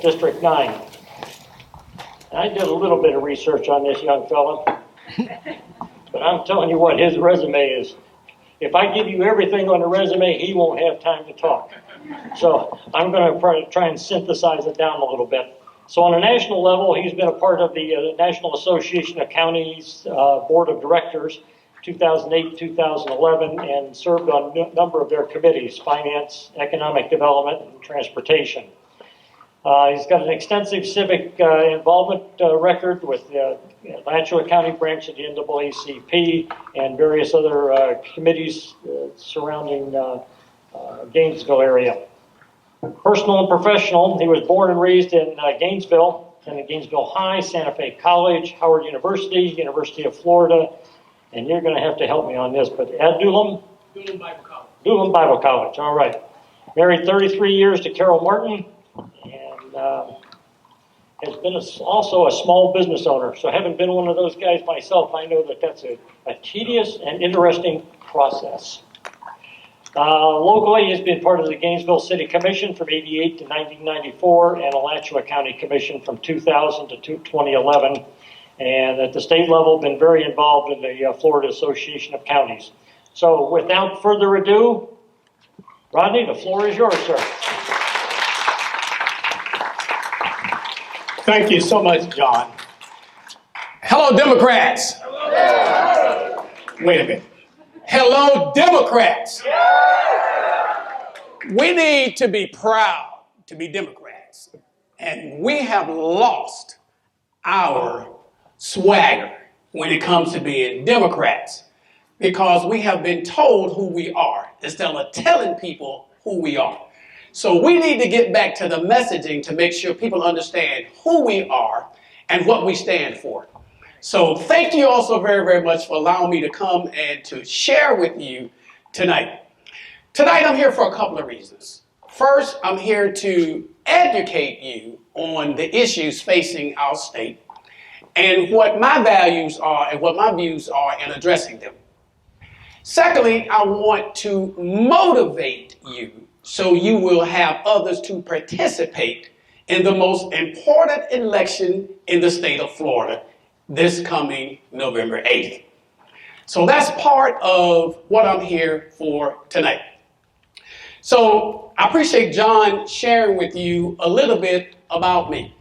District 9. And I did a little bit of research on this young fella, but I'm telling you what, his resume is. If I give you everything on the resume, he won't have time to talk. So I'm going to try and synthesize it down a little bit. So on a national level, he's been a part of the National Association of Counties Board of Directors, 2008-2011, and served on a number of their committees, finance, economic development, and transportation. He's got an extensive civic involvement record with the Alachua County branch of the NAACP and various other committees surrounding Gainesville area. Personal and professional, he was born and raised in Gainesville, attended Gainesville High, Santa Fe College, Howard University, University of Florida, and you're going to have to help me on this, but Adullam? Adullam Bible College. Adullam Bible College, all right. Married 33 years to Carol Martin, and has been also a small business owner. So having been one of those guys myself, I know that that's a tedious and interesting process. Locally, he's been part of the Gainesville City Commission from '88 to 1994 and Alachua County Commission from 2000 to 2011. And at the state level, been very involved in the Florida Association of Counties. So without further ado, Rodney, the floor is yours, sir. Thank you so much, John. Hello, Democrats. Hello. Wait a minute. Hello, Democrats. We need to be proud to be Democrats. And we have lost our swagger when it comes to being Democrats because we have been told who we are instead of telling people who we are. So we need to get back to the messaging to make sure people understand who we are and what we stand for. So thank you all so very, very much for allowing me to come and to share with you tonight. Tonight I'm here for a couple of reasons. First, I'm here to educate you on the issues facing our state and what my values are and what my views are in addressing them. Secondly, I want to motivate you so you will have others to participate in the most important election in the state of Florida this coming November 8th. So that's part of what I'm here for tonight. So I appreciate John sharing with you a little bit about me.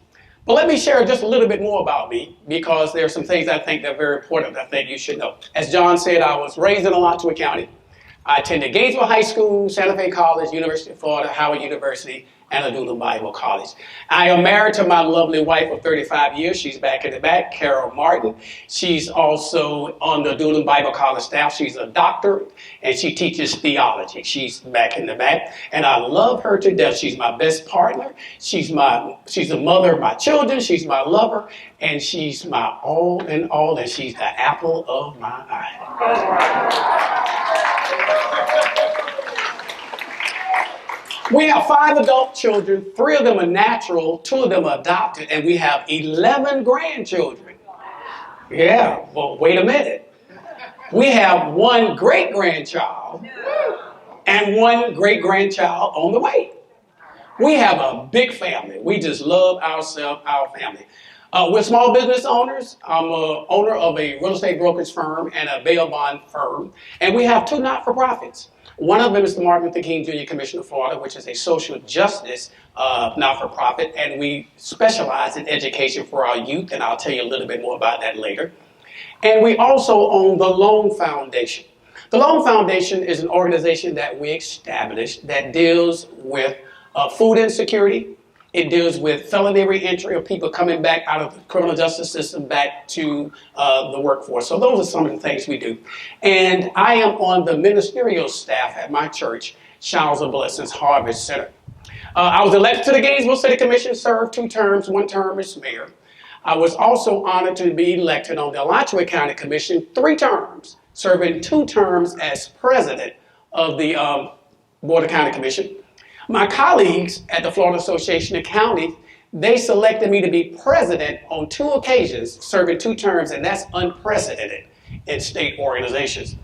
But let me share just a little bit more about me because there are some things I think that are very important that I think you should know. As John said, I was raised in Alachua County. I attended Gainesville High School, Santa Fe College, University of Florida, Howard University, and Adullam Bible College. I am married to my lovely wife of 35 years. She's back in the back, Carol Martin. She's also on the Adullam Bible College staff. She's a doctor, and she teaches theology. She's back in the back, and I love her to death. She's my best partner. She's the mother of my children. She's my lover, and she's my all in all, and she's the apple of my eye. We have 5 adult children, 3 of them are natural, 2 of them are adopted, and we have 11 grandchildren. Yeah, well, wait a minute. We have 1 great-grandchild and 1 great-grandchild on the way. We have a big family. We just love ourselves, our family. We're small business owners. I'm an owner of a real estate brokerage firm and a bail bond firm, and we have 2 not-for-profits. One of them is the Martin Luther King Jr. Commission of Florida, which is a social justice not-for-profit, and we specialize in education for our youth, and I'll tell you a little bit more about that later. And we also own the Loan Foundation. The Loan Foundation is an organization that we established that deals with food insecurity. It deals with felony reentry of people coming back out of the criminal justice system back to the workforce. So those are some of the things we do. And I am on the ministerial staff at my church, Showers of Blessings Harvest Center. I was elected to the Gainesville City Commission, served 2 terms, 1 term as mayor. I was also honored to be elected on the Alachua County Commission 3 terms, serving 2 terms as president of the Board of County Commission. My colleagues at the Florida Association of Counties, they selected me to be president on 2 occasions, serving 2 terms, and that's unprecedented in state organizations.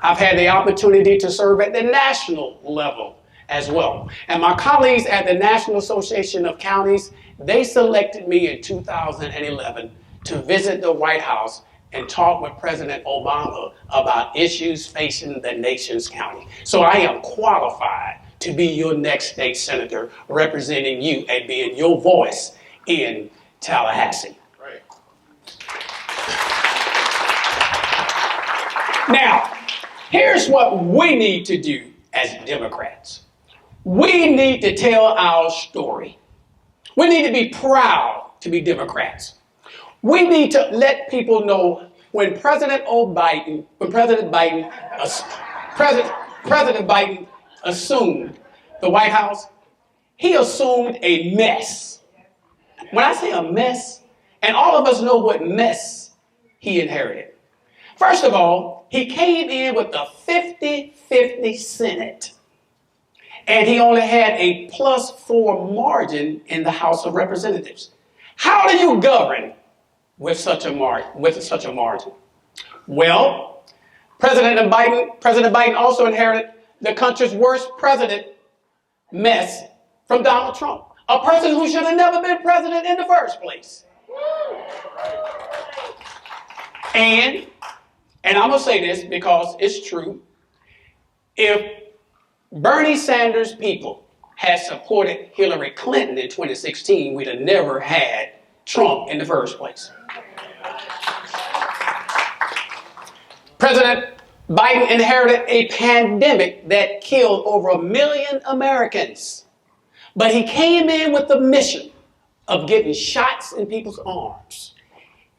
I've had the opportunity to serve at the national level as well. And my colleagues at the National Association of Counties, They selected me in 2011 to visit the White House and talk with President Obama about issues facing the nation's county. So I am qualified to be your next state senator, representing you and being your voice in Tallahassee. Right. Now, here's what we need to do as Democrats. We need to tell our story. We need to be proud to be Democrats. We need to let people know when President Biden assumed the White House, he assumed a mess. When I say a mess, and all of us know what mess he inherited. First of all, he came in with a 50-50 Senate. And he only had a +4 margin in the House of Representatives. How do you govern with such a margin? Well, President Biden also inherited the country's worst president mess from Donald Trump, a person who should have never been president in the first place. And I'm going to say this because it's true. If Bernie Sanders' people had supported Hillary Clinton in 2016, we'd have never had Trump in the first place. President Biden inherited a pandemic that killed over 1 million Americans. But he came in with the mission of getting shots in people's arms.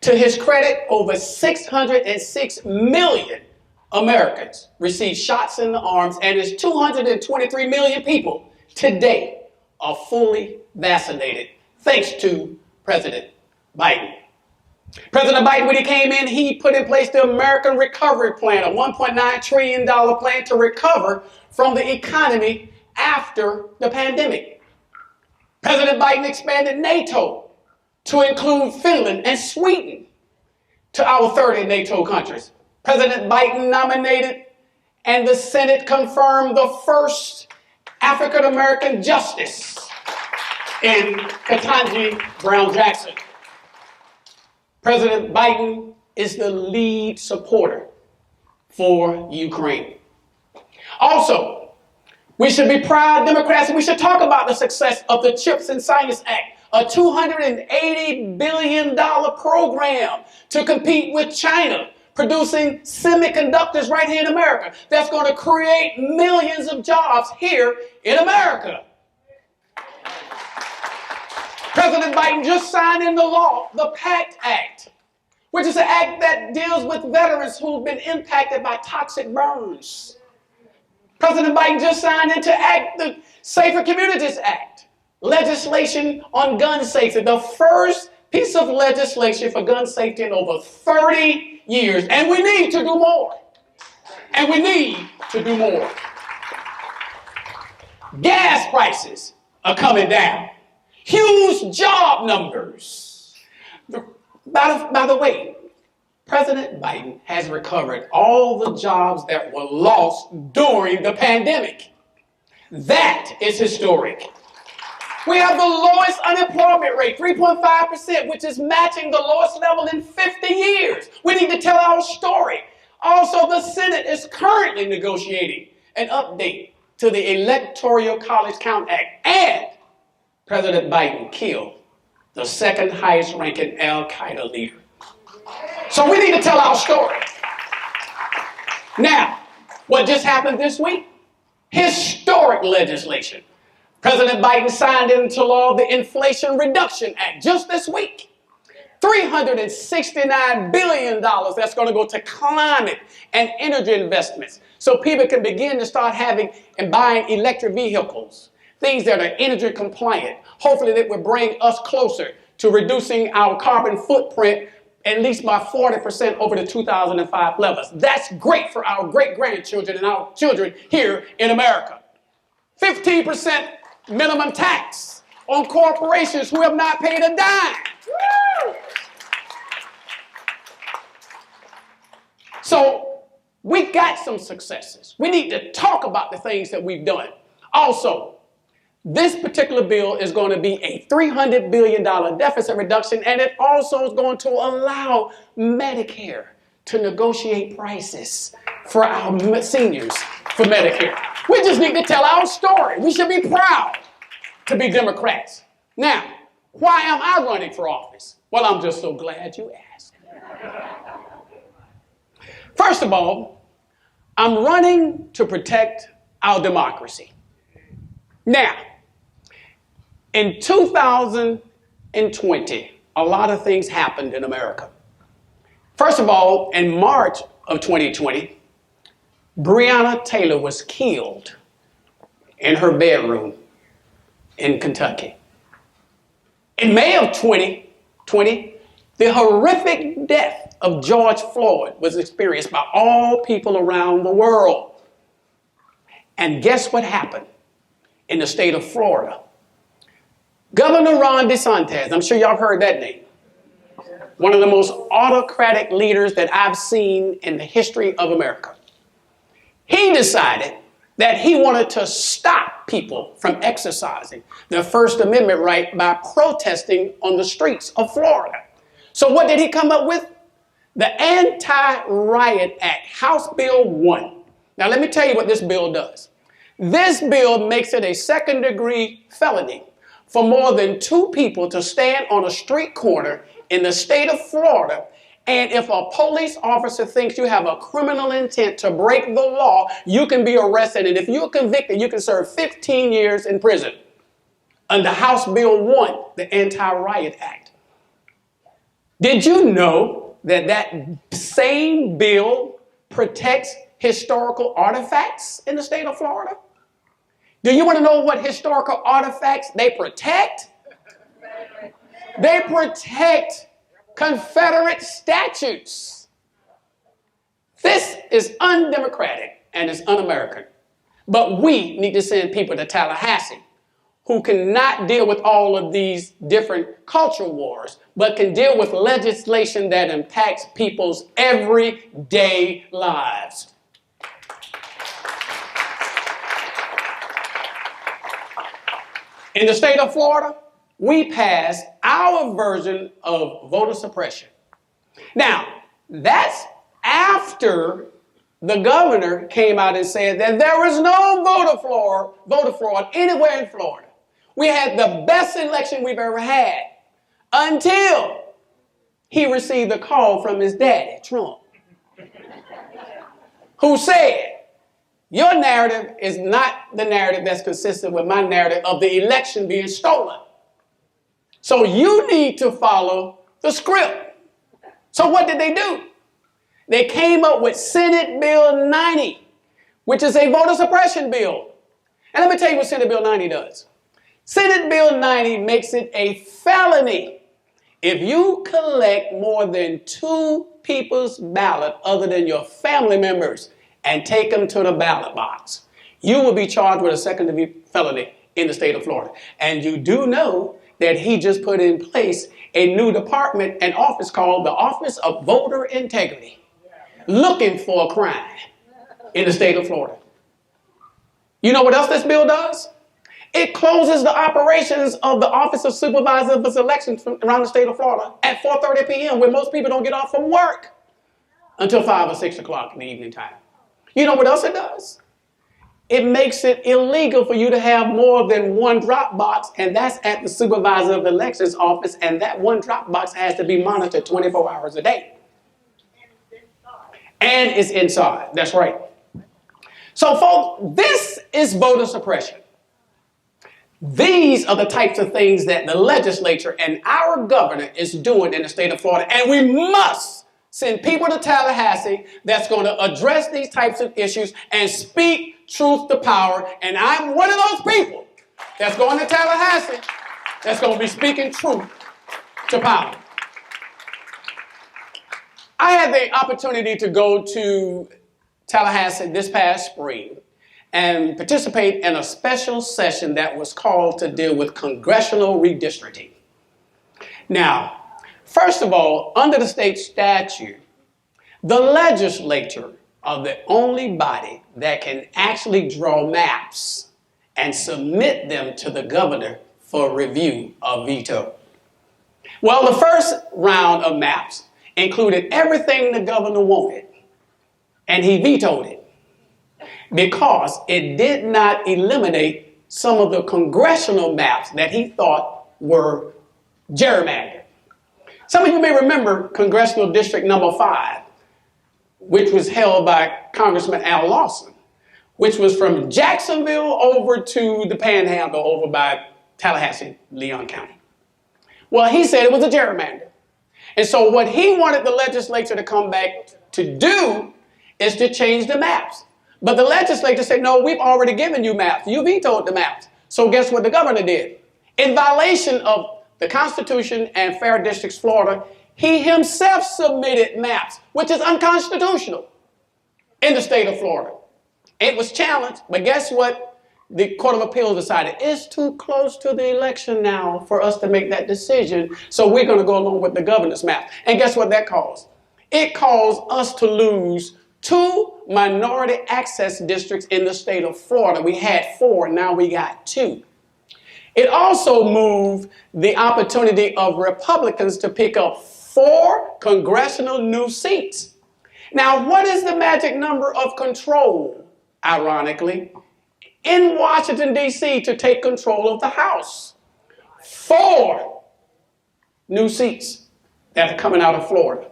To his credit, over 606 million Americans received shots in the arms, and his 223 million people today are fully vaccinated, thanks to President Biden. President Biden, when he came in, he put in place the American Recovery Plan, a $1.9 trillion plan to recover from the economy after the pandemic. President Biden expanded NATO to include Finland and Sweden to our 30 NATO countries. President Biden nominated and the Senate confirmed the first African-American justice in Ketanji Brown Jackson. President Biden is the lead supporter for Ukraine. Also, we should be proud Democrats, and we should talk about the success of the CHIPS and Science Act, a $280 billion program to compete with China, producing semiconductors right here in America that's going to create millions of jobs here in America. President Biden just signed into law the PACT Act, which is an act that deals with veterans who've been impacted by toxic burns. President Biden just signed into the Safer Communities Act, legislation on gun safety, the first piece of legislation for gun safety in over 30 years. And we need to do more. And we need to do more. Gas prices are coming down. Huge job numbers. By the way, President Biden has recovered all the jobs that were lost during the pandemic. That is historic. We have the lowest unemployment rate, 3.5%, which is matching the lowest level in 50 years. We need to tell our story. Also, the Senate is currently negotiating an update to the Electoral College Count Act, and President Biden killed the second highest ranking Al-Qaeda leader. So we need to tell our story. Now, what just happened this week? Historic legislation. President Biden signed into law the Inflation Reduction Act just this week. $369 billion that's going to go to climate and energy investments so people can begin to start having and buying electric vehicles, things that are energy compliant. Hopefully that will bring us closer to reducing our carbon footprint at least by 40% over the 2005 levels. That's great for our great-grandchildren and our children here in America. 15% minimum tax on corporations who have not paid a dime. Woo! So we got some successes. We need to talk about the things that we've done. Also, This particular bill is going to be a $300 billion deficit reduction, and it also is going to allow Medicare to negotiate prices for our seniors for Medicare. We just need to tell our story. We should be proud to be Democrats. Now, why am I running for office? Well, I'm just so glad you asked. First of all, I'm running to protect our democracy. Now, in 2020, a lot of things happened in America. First of all, in March of 2020, Breonna Taylor was killed in her bedroom in Kentucky. In May of 2020, the horrific death of George Floyd was experienced by all people around the world. And guess what happened in the state of Florida? Governor Ron DeSantis, I'm sure y'all heard that name, one of the most autocratic leaders that I've seen in the history of America. He decided that he wanted to stop people from exercising their First Amendment right by protesting on the streets of Florida. So what did he come up with? The Anti-Riot Act, House Bill 1. Now let me tell you what this bill does. This bill makes it a second-degree felony for more than two people to stand on a street corner in the state of Florida, and if a police officer thinks you have a criminal intent to break the law, you can be arrested, and if you're convicted, you can serve 15 years in prison under House Bill 1, the Anti-Riot Act. Did you know that that same bill protects historical artifacts in the state of Florida? Do you want to know what historical artifacts they protect? They protect Confederate statues. This is undemocratic and it's un-American. But we need to send people to Tallahassee who cannot deal with all of these different cultural wars, but can deal with legislation that impacts people's everyday lives. In the state of Florida, we passed our version of voter suppression. Now, that's after the governor came out and said that there was no voter fraud anywhere in Florida. We had the best election we've ever had until he received a call from his daddy, Trump, who said, your narrative is not the narrative that's consistent with my narrative of the election being stolen. So you need to follow the script. So what did they do? They came up with Senate Bill 90, which is a voter suppression bill. And let me tell you what Senate Bill 90 does. Senate Bill 90 makes it a felony if you collect more than two people's ballot other than your family members and take them to the ballot box. You will be charged with a second-degree felony in the state of Florida. And you do know that he just put in place a new department and office called the Office of Voter Integrity, looking for a crime in the state of Florida. You know what else this bill does? It closes the operations of the Office of Supervisor of Elections around the state of Florida at 4:30 p.m. when most people don't get off from work until 5 or 6 o'clock in the evening time. You know what else it does? It makes it illegal for you to have more than one drop box, and that's at the Supervisor of Elections office, and that one drop box has to be monitored 24 hours a day. And it's inside. That's right. So, folks, this is voter suppression. These are the types of things that the legislature and our governor is doing in the state of Florida, and we must send people to Tallahassee that's going to address these types of issues and speak truth to power. And I'm one of those people that's going to Tallahassee that's going to be speaking truth to power. I had the opportunity to go to Tallahassee this past spring and participate in a special session that was called to deal with congressional redistricting. Now, first of all, under the state statute, the legislature are the only body that can actually draw maps and submit them to the governor for review or veto. Well, the first round of maps included everything the governor wanted, and he vetoed it because it did not eliminate some of the congressional maps that he thought were gerrymandered. Some of you may remember Congressional District Number 5, which was held by Congressman Al Lawson, which was from Jacksonville over to the Panhandle over by Tallahassee, Leon County. Well, he said it was a gerrymander. And so what he wanted the legislature to come back to do is to change the maps. But the legislature said, no, we've already given you maps. You vetoed the maps. So guess what the governor did? In violation of the Constitution and Fair Districts, Florida, he himself submitted maps, which is unconstitutional in the state of Florida. It was challenged, but guess what? The Court of Appeals decided it's too close to the election now for us to make that decision, so we're going to go along with the governor's map. And guess what that caused? It caused us to lose 2 minority access districts in the state of Florida. We had 4, now we got 2. It also moved the opportunity of Republicans to pick up 4 congressional new seats. Now, what is the magic number of control, ironically, in Washington, D.C. to take control of the House? 4 new seats that are coming out of Florida.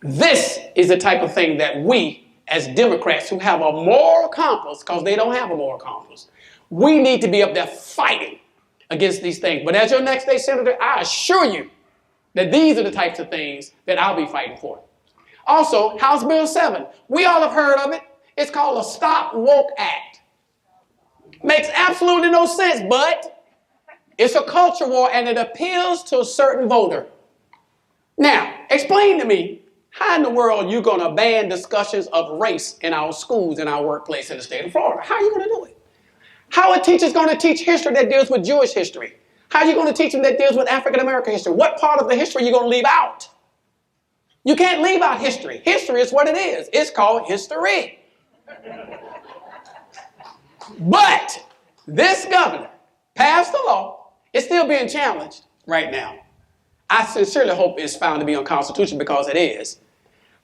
This is the type of thing that we, as Democrats who have a moral compass, because they don't have a moral compass, we need to be up there fighting against these things. But as your next state senator, I assure you that these are the types of things that I'll be fighting for. Also, House Bill 7. We all have heard of it. It's called a Stop Woke Act. Makes absolutely no sense, but it's a culture war and it appeals to a certain voter. Now, explain to me, how in the world are you going to ban discussions of race in our schools, in our workplace in the state of Florida? How are you going to do it? How are teachers going to teach history that deals with Jewish history? How are you going to teach them that deals with African American history? What part of the history are you going to leave out? You can't leave out history. History is what it is. It's called history. But this governor passed a law. It's still being challenged right now. I sincerely hope it's found to be unconstitutional because it is.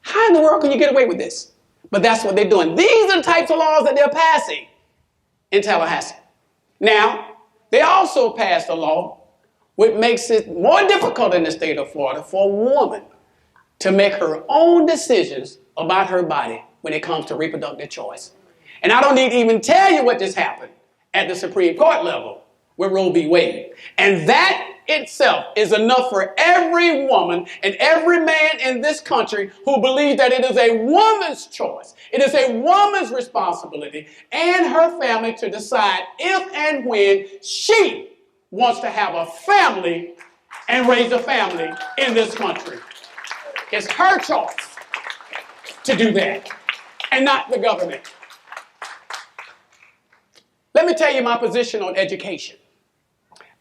How in the world can you get away with this? But that's what they're doing. These are the types of laws that they're passing in Tallahassee. Now, they also passed a law which makes it more difficult in the state of Florida for a woman to make her own decisions about her body when it comes to reproductive choice. And I don't need to even tell you what just happened at the Supreme Court level with Roe v. Wade. And that itself is enough for every woman and every man in this country who believes that it is a woman's choice. It is a woman's responsibility and her family to decide if and when she wants to have a family and raise a family in this country. It's her choice to do that and not the government. Let me tell you my position on education.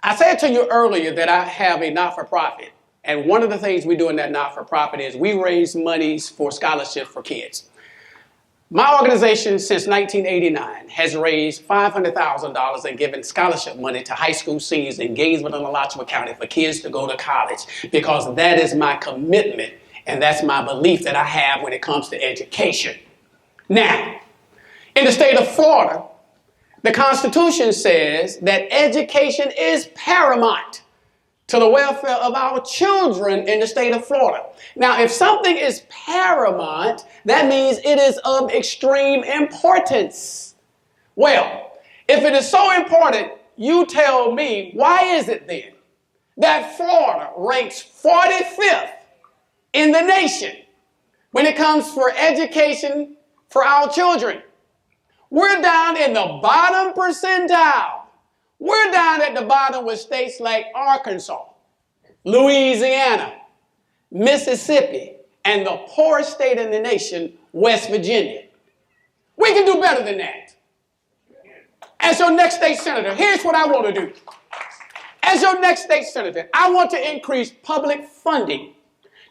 I said to you earlier that I have a not-for-profit, and one of the things we do in that not-for-profit is we raise monies for scholarships for kids. My organization since 1989 has raised $500,000 and given scholarship money to high school seniors in Gainesville and Alachua County for kids to go to college because that is my commitment and that's my belief that I have when it comes to education. Now, in the state of Florida, the Constitution says that education is paramount to the welfare of our children in the state of Florida. Now, if something is paramount, that means it is of extreme importance. Well, if it is so important, you tell me, why is it then that Florida ranks 45th in the nation when it comes for education for our children? We're down in the bottom percentile. We're down at the bottom with states like Arkansas, Louisiana, Mississippi, and the poorest state in the nation, West Virginia. We can do better than that. As your next state senator, here's what I want to do. As your next state senator, I want to increase public funding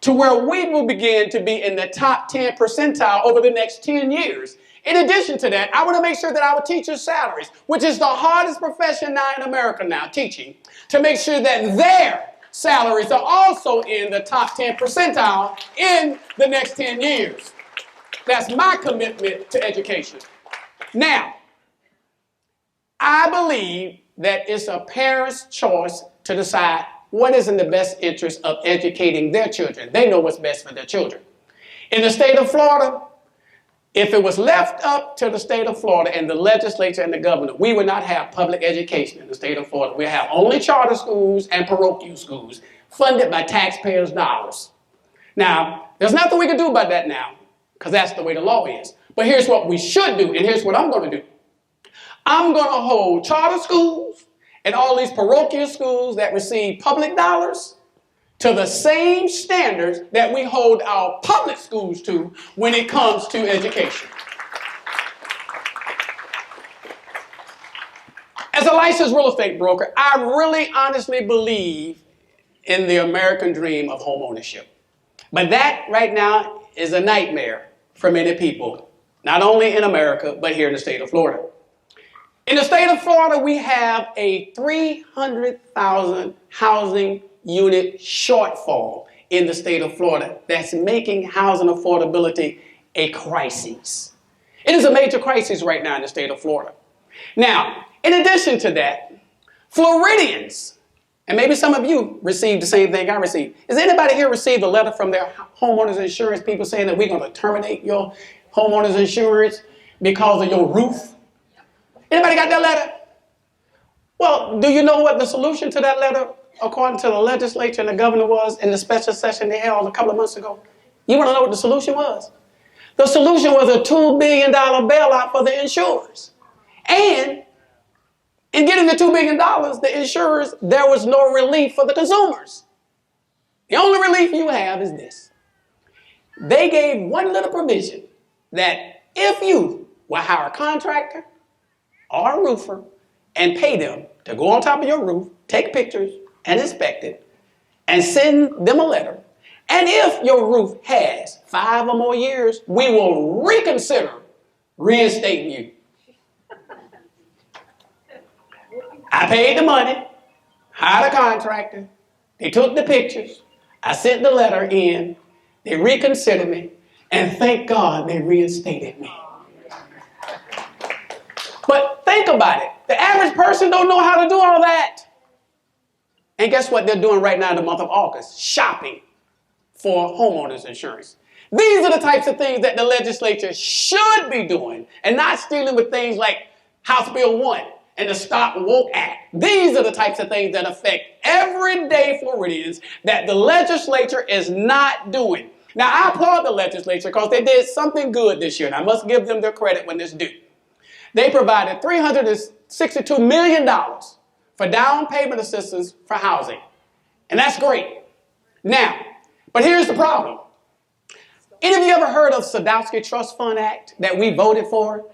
to where we will begin to be in the top 10 percentile over the next 10 years In addition to that, I want to make sure that our teachers' salaries, which is the hardest profession now in America now, teaching, to make sure that their salaries are also in the top 10 percentile in the next 10 years. That's my commitment to education. Now, I believe that it's a parent's choice to decide what is in the best interest of educating their children. They know what's best for their children. In the state of Florida, if it was left up to the state of Florida and the legislature and the governor, we would not have public education in the state of Florida. We have only charter schools and parochial schools funded by taxpayers' dollars. Now, there's nothing we can do about that now, because that's the way the law is. But here's what we should do, and here's what I'm going to do. I'm going to hold charter schools and all these parochial schools that receive public dollars to the same standards that we hold our public schools to when it comes to education. As a licensed real estate broker, I really honestly believe in the American dream of home ownership. But that right now is a nightmare for many people, not only in America, but here in the state of Florida. In the state of Florida, we have a 300,000 housing unit shortfall in the state of Florida that's making housing affordability a crisis. It is a major crisis right now in the state of Florida. Now, in addition to that, Floridians, and maybe some of you received the same thing I received. Has anybody here received a letter from their homeowners insurance people saying that we're going to terminate your homeowner's insurance because of your roof? Anybody got that letter? Well, do you know what the solution to that letter, according to the legislature and the governor, was in the special session they held a couple of months ago? You want to know what the solution was? The solution was a $2 billion bailout for the insurers. And in getting the $2 billion, the insurers, there was no relief for the consumers. The only relief you have is this. They gave one little provision that if you will hire a contractor or a roofer and pay them to go on top of your roof, take pictures and inspect it, and send them a letter, and if your roof has 5 or more years, we will reconsider reinstating you. I paid the money, hired a contractor, they took the pictures, I sent the letter in, they reconsidered me, and thank God they reinstated me. But think about it. The average person don't know how to do all that. And guess what they're doing right now in the month of August? Shopping for homeowners insurance. These are the types of things that the legislature should be doing and not stealing with things like House Bill 1 and the Stop Woke Act. These are the types of things that affect everyday Floridians that the legislature is not doing. Now, I applaud the legislature because they did something good this year, and I must give them their credit when it's due. They provided $362 million for down payment assistance for housing. And that's great. Now, but here's the problem. Any of you ever heard of Sadowski Trust Fund Act that we voted for?